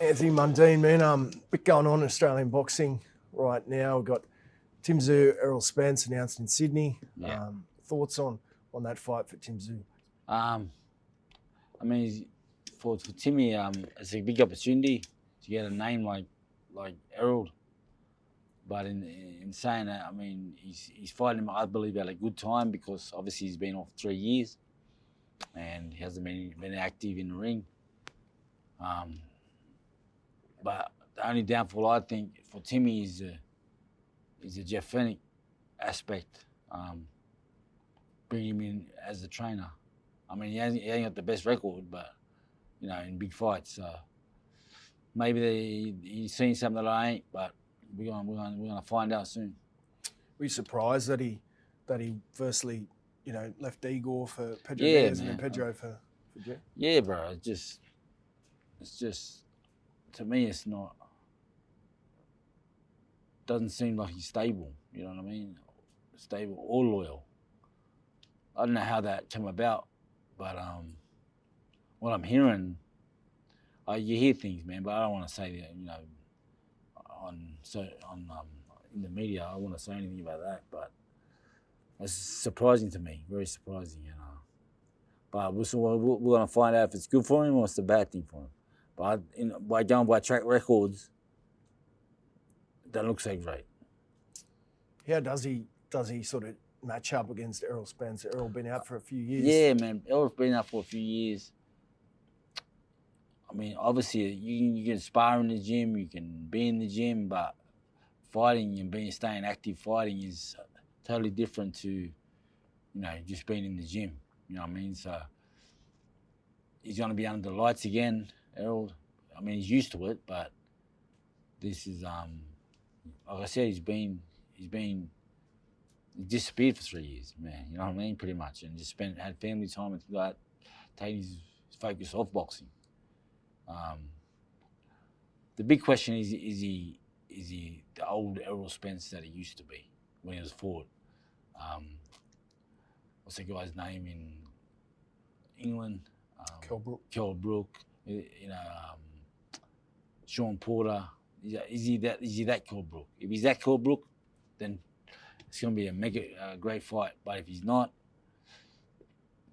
Anthony Mundine, man, bit going on in Australian boxing right now. We've got Tszyu, Errol, Spence announced in Sydney. Yeah. Thoughts on that fight for Tszyu? I mean, for Timmy, it's a big opportunity to get a name like Errol. But in saying that, I mean, he's fighting, I believe, at a good time because obviously he's been off 3 years and he hasn't been active in the ring. But the only downfall I think for Timmy is the Jeff Fenech aspect. Bring him in as a trainer. I mean, he ain't got the best record, but in big fights. So maybe he's seen something that I ain't, but we're gonna find out soon. Were you surprised that he firstly, left Igor for Pedro Yeah, Diaz and then Pedro for Jeff? Yeah, bro. It's just to me, it's not. Doesn't seem like he's stable. You know what I mean? Stable or loyal. I don't know how that came about, but what I'm hearing, you hear things, man. But I don't want to say that, in the media. I don't want to say anything about that, but it's surprising to me, very surprising, But we're gonna find out if it's good for him or it's a bad thing for him. But by going by track records, that looks so great. How does he sort of match up against Errol Spence? Errol been out for a few years. Yeah, man. Errol's been out for a few years. I mean, obviously, you can spar in the gym, you can be in the gym, but fighting and staying active fighting is totally different to, just being in the gym. You know what I mean? So he's going to be under the lights again, Errol. I mean, he's used to it, but this is, like I said, he disappeared for 3 years, man. You know what I mean? Pretty much, and just had family time and like taking his focus off boxing. The big question is he the old Errol Spence that he used to be when he was forward? What's the guy's name in England? Kell Brook. Sean Porter. Is he that Kell Brook? If he's that Kell Brook, then it's going to be a great fight. But if he's not,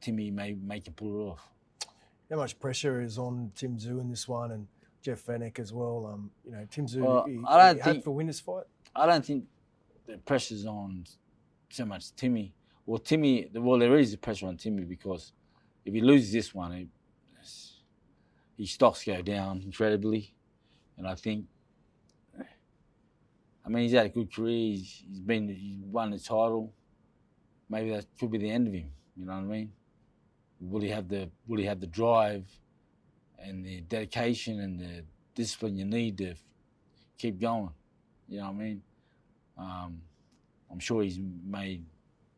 Timmy may can pull it off. How much pressure is on Tszyu in this one, and Jeff Fenech as well? Tszyu, he had to win this fight. I don't think the pressure's on so much Timmy. Well, there is pressure on Timmy because if he loses this one, his stocks go down incredibly, and I think. I mean, he's had a good career. He's won the title. Maybe that could be the end of him. You know what I mean? Will he have the drive and the dedication and the discipline you need to keep going? You know what I mean? I'm sure he's made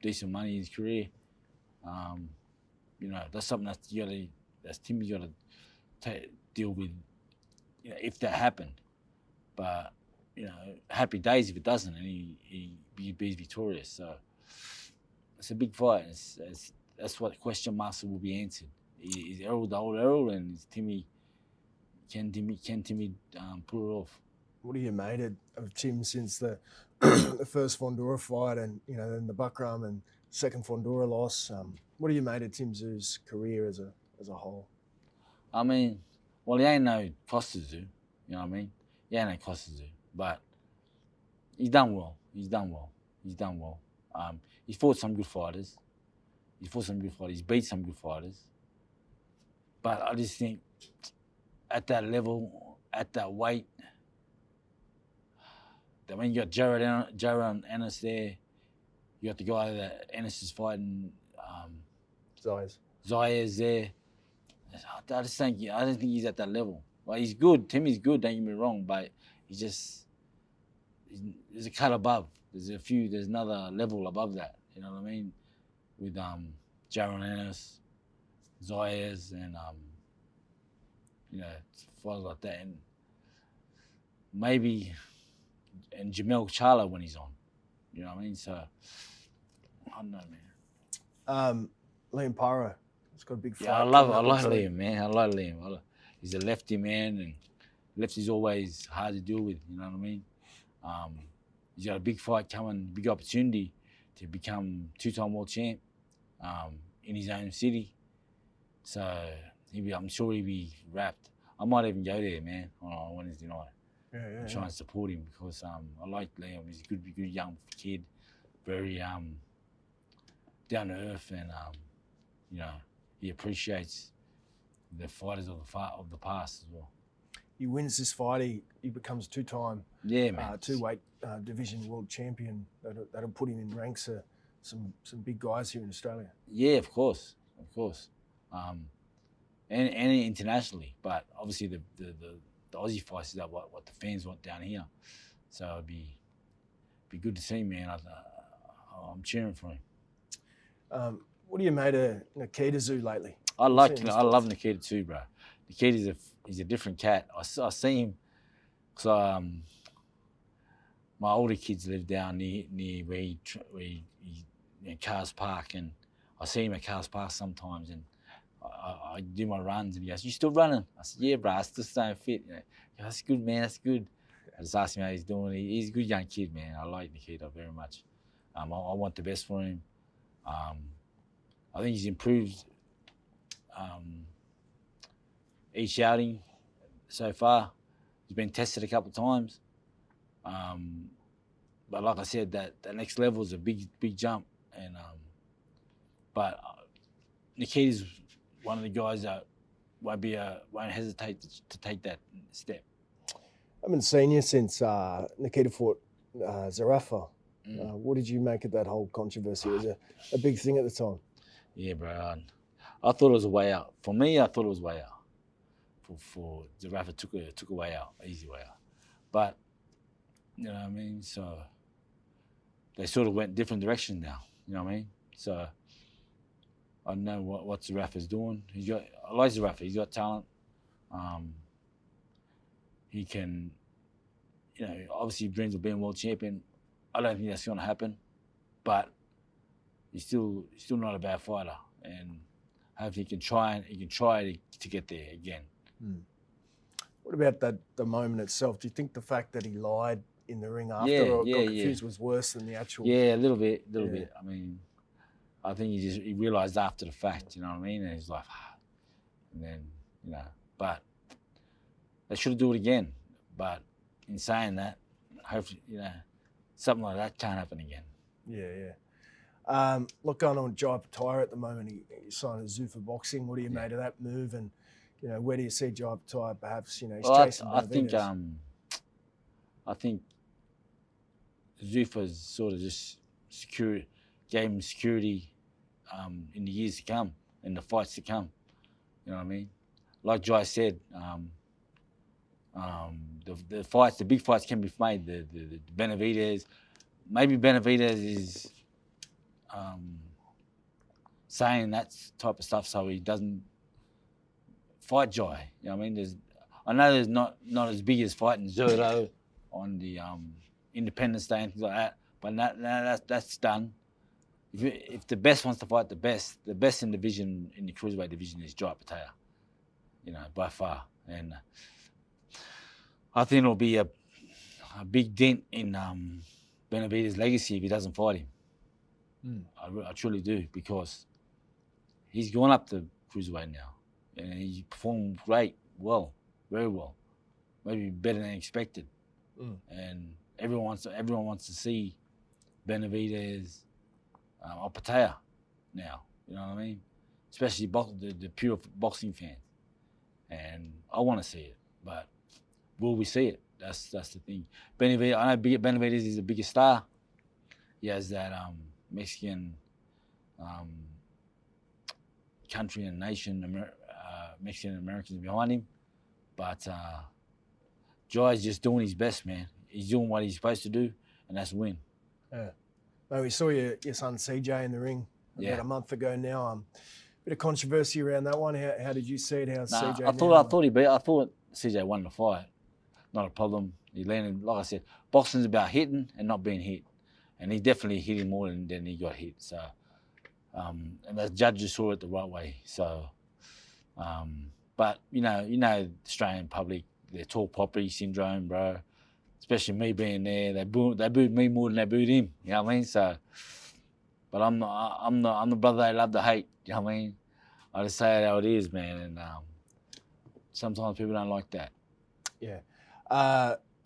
decent money in his career. That's something that's Timmy's got to deal with. If that happened, but happy days if it doesn't, and he's victorious. So it's a big fight. That's what the question marks will be answered. Is Errol the old Errol, and is Timmy? Can Timmy pull it off? What do you made of Tim since the first Fondura fight, and then the Buckram and second Fondura loss? What do you made of Tszyu's career as a whole? I mean, well, he ain't no Tszyu, you know what I mean? He ain't no Tszyu, but he's done well. He's fought some good fighters. He's beat some good fighters. But I just think at that level, at that weight, that when you got Jaron Ennis there, you got the guy that Ennis is fighting, Zayas there. I don't think he's at that level. Well, he's good. Timmy's good. Don't get me wrong, but there's a cut above. There's another level above that. You know what I mean? With Jaron Ennis, Zayas, and fighters like that, and maybe Jamel Charlo when he's on. You know what I mean? So I don't know, man. Liam Paro, he's got a big fight. Yeah, I like Liam, man. I like Liam. He's a lefty man, and lefty's always hard to deal with. You know what I mean? He's got a big fight coming, big opportunity to become 2-time world champ in his own city. So I'm sure he'll be wrapped. I might even go there, man, on Wednesday night. And try and support him because I like Liam. He's a good young kid, very down to earth, and you know, he appreciates the fighters of the past as well. He wins this fight, he becomes 2-time two-weight division world champion. That'll put him in ranks of some big guys here in Australia. Yeah, of course, and internationally. But obviously the Aussie fights is what the fans want down here. So it'd be good to see, man. I'm cheering for him. What do you made of Nikita Tszyu lately? I love Nikita Tszyu, bro. Nikita he's a different cat. I see him because my older kids live down near where he Cars Park, and I see him at Cars Park sometimes, and I do my runs, and he goes, "You still running?" I said, "Yeah, bro, I still staying fit." You know, that's good, man. That's good. I just asked him how he's doing. He's a good young kid, man. I like Nikita very much. I want the best for him. I think he's improved each outing so far. He's been tested a couple of times. But like I said, that next level is a big jump. And but Nikita's one of the guys that won't hesitate to take that step. I haven't seen you since Nikita fought Zarafa. What did you make of that whole controversy? It was a big thing at the time. Yeah, bro. I thought it was a way out. For me, I thought it was a way out. For Zarafa took a way out, easy way out. But you know what I mean. So they sort of went different directions now. You know what I mean. So I don't know what Zarafa's doing. I like Zarafa. He's got talent. He can, you know, obviously dreams of being world champion. I don't think that's going to happen, but he's still not a bad fighter, and hopefully he can try to get there again. What about the moment itself? Do you think the fact that he lied in the ring after got confused was worse than the actual? Yeah, a little bit. I mean, I think he realised after the fact, you know what I mean? And he's like, and then, you know, but they should do it again. But in saying that, hopefully, you know, something like that can't happen again. Yeah. Look, going on with Jai Opetaia at the moment. He signed a Tszyu for boxing. What do you made of that move? And you know, where do you see Jai Opetaia? Perhaps he's chasing. I think Tszyu sort of just gave him security in the years to come, in the fights to come. You know what I mean? Like Jai said, the big fights can be made. The Benavidez, maybe Benavidez is saying that type of stuff so he doesn't fight Jai. You know what I mean? I know there's not as big as fighting Zerto on the Independence Day and things like that, but that's done. If the best wants to fight the best in the cruiserweight division is Jai Opetaia, you know, by far. And I think it'll be a big dent in Benavidez' legacy if he doesn't fight him. I truly do, because he's gone up to cruiserweight now, and he performed very well, maybe better than expected. And everyone wants to see Benavidez, Opetaia now. You know what I mean? Especially the pure boxing fans, and I want to see it, but will we see it? That's the thing. Benavidez, I know Benavidez is the biggest star. He has that Mexican country and nation, Mexican Americans behind him, but Jai's just doing his best, man. He's doing what he's supposed to do, and that's win. Yeah. Well, we saw your son CJ in the ring about a month ago now. Bit of controversy around that one. How did you see it? How's CJ? I thought CJ won the fight. Not a problem. He landed, like I said, boxing's about hitting and not being hit, and he definitely hit him more than he got hit. So, and the judges saw it the right way. So, but you know, the Australian public, their tall poppy syndrome, bro. Especially me being there, they booed me more than they booed him. You know what I mean? So, but I'm the brother they love to hate. You know what I mean? I just say it how it is, man. And sometimes people don't like that. Yeah.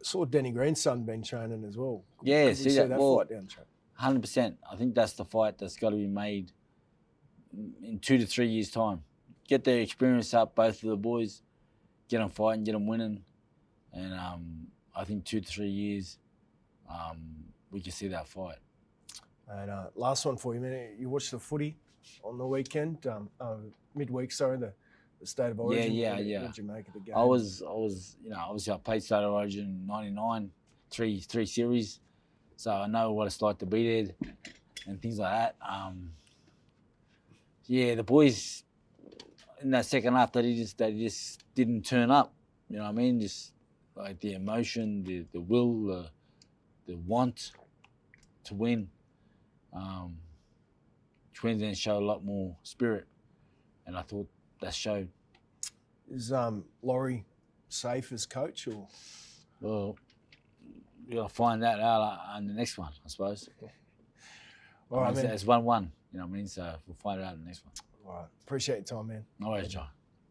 Saw Denny Green's son been training as well. Yeah, Could we see that well, fight down the track? 100%. I think that's the fight that's got to be made in 2 to 3 years' time. Get their experience up, both of the boys. Get them fighting, get them winning. And I think 2 to 3 years, we can see that fight. And last one for you, man. You watched the footy on the weekend, midweek, sorry, the State of Origin. Yeah. What did you make of the game? I was, obviously I played State of Origin in 99, three series. So I know what it's like to be there and things like that. The boys in that second half, they just didn't turn up. You know what I mean? Just like the emotion, the will, the want to win. Queensland showed a lot more spirit, and I thought that showed. Is Laurie safe as coach, or? Well, we'll find that out on the next one, I suppose. All right, man. It's 1-1, you know what I mean? So we'll find it out in the next one. All right. Appreciate your time, man. No worries, John.